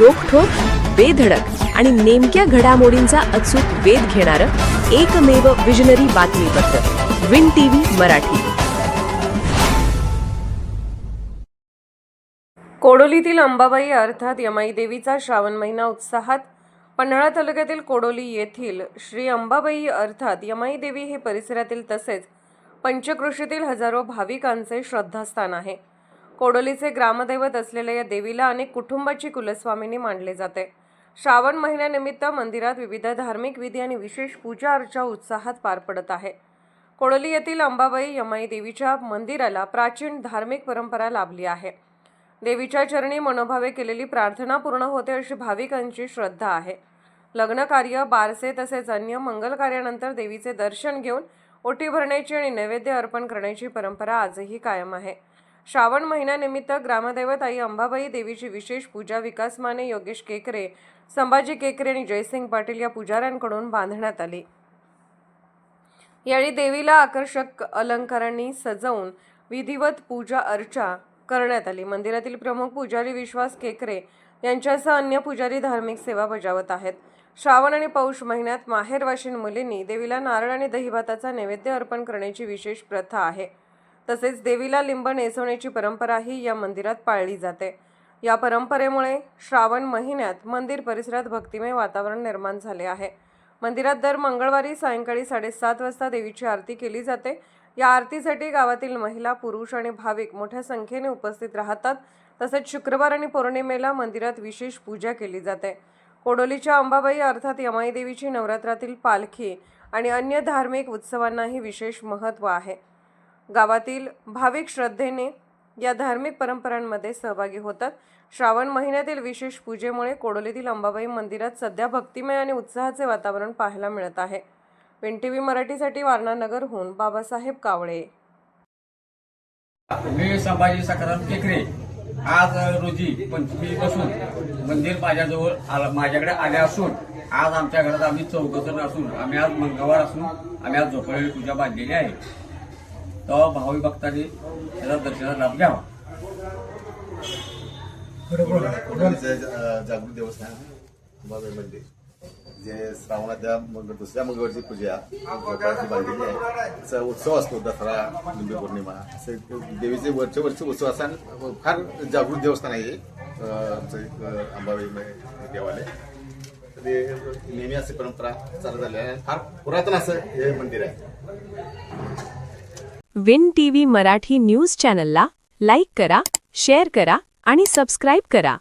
रोखठोक, बेधडक आणि नेमक्या घडामोडींचा अचूक वेध घेणारं एकमेव विजनरी बातमीपत्र विन टीव्ही मराठी। कोडोलीतील अंबाबाई अर्थात यमाई देवीचा श्रावण महिना उत्साहात। पन्हाळा तालुक्यातील कोडोली येथील श्री अंबाबाई अर्थात यमाई देवी हे परिसरातील तसेच पंचक्रोशीतील हजारो भाविकांचे श्रद्धास्थान आहे। कोडोलीचे ग्रामदैवत असलेल्या या देवीला अनेक कुटुंबाची कुलस्वामिनी मानले जाते। श्रावण महिन्यानिमित्त मंदिरात विविध धार्मिक विधी आणि विशेष पूजा अर्चा उत्साहात पार पडत आहे। कोडोली येथील अंबाबाई यमाई देवीच्या मंदिराला प्राचीन धार्मिक परंपरा लाभली आहे। देवीच्या चरणी मनोभावे केलेली प्रार्थना पूर्ण होते अशी भाविकांची श्रद्धा आहे। लग्न कार्य, बारसे तसेच अन्य मंगल कार्यानंतर देवीचे दर्शन घेऊन ओटी भरण्याची आणि नैवेद्य अर्पण करण्याची परंपरा आजही कायम आहे। श्रावण महिन्यानिमित्त ग्रामदैवत आई अंबाबाई देवीची विशेष पूजा विकास माने, योगेश केकरे, संभाजी केकरे आणि जयसिंग पाटील या पुजाऱ्यांकडून बांधण्यात आली। यावेळी देवीला आकर्षक अलंकारांनी सजवून विधिवत पूजा अर्चा करण्यात आली। मंदिरातील प्रमुख पुजारी विश्वास केकरे यांच्यासह अन्य पुजारी धार्मिक सेवा बजावत आहेत। श्रावण आणि पौष महिन्यात माहेरवाशीण मुलींनी देवीला नारळ आणि दहीभाताचा नैवेद्य अर्पण करण्याची विशेष प्रथा आहे। तसेच देवीला लिंब नेसवण्याची परंपराही या मंदिरात पाळली जाते। या परंपरेमुळे श्रावण महिन्यात मंदिर परिसरात भक्तिमय वातावरण निर्माण झाले आहे। मंदिरात दर मंगळवारी सायंकाळी 7:30 वाजता देवीची आरती केली जाते। या आरतीसाठी गावातील महिला, पुरुष आणि भाविक मोठ्या संख्येने उपस्थित राहतात। तसेच शुक्रवार आणि पौर्णिमेला मंदिरात विशेष पूजा केली जाते। कोडोलीच्या अंबाबाई अर्थात यमाई देवीची नवरात्रातील पालखी आणि अन्य धार्मिक उत्सवांनाही विशेष महत्त्व आहे। गावातील भाविक श्रद्धेने या धार्मिक परंपरांमध्ये सहभागी होतात। श्रावण महिन्यातील विशेष पूजेमुळे कोडोलीतील अंबाबाई मंदिरात सध्या भक्तिमय आणि उत्साहाचे वातावरण पाहायला मिळत आहे। विन टीव्ही मराठीसाठी वारणा नगरहून बाबासाहेब कावळे। मी संभाजी सकाराम केकरे आज रोजी 25 पासून मंदिर माझ्याकडे आले असून आज आमच्या घरात आम्ही 14 जण असून आम्ही आज मंगळवार असून आम्ही आज झोपलेली पूजा बांधलेली आहे। तेव्हा भाविक भक्तांनी त्याचा दर्शनाचा लाभ घ्यावा। जागृत देवस्थान अंबाबाई मंदिर जे श्रावणाच्या दुसऱ्या मंगळवारची पूजा झोपाळ्याची बांधलेली आहे। त्याचा उत्सव असतो दसरा, लिंबी पौर्णिमा असे देवीचे वरचे उत्सव असताना फार जागृत देवस्थान आहे आमचं अंबाबाई देवालय। ते नेहमी अशी परंपरा चालू झाली आहे। फार पुरातन असं हे मंदिर आहे। विन टीव्ही मराठी न्यूज चॅनलला लाईक करा, शेअर करा आणि सबस्क्राईब करा।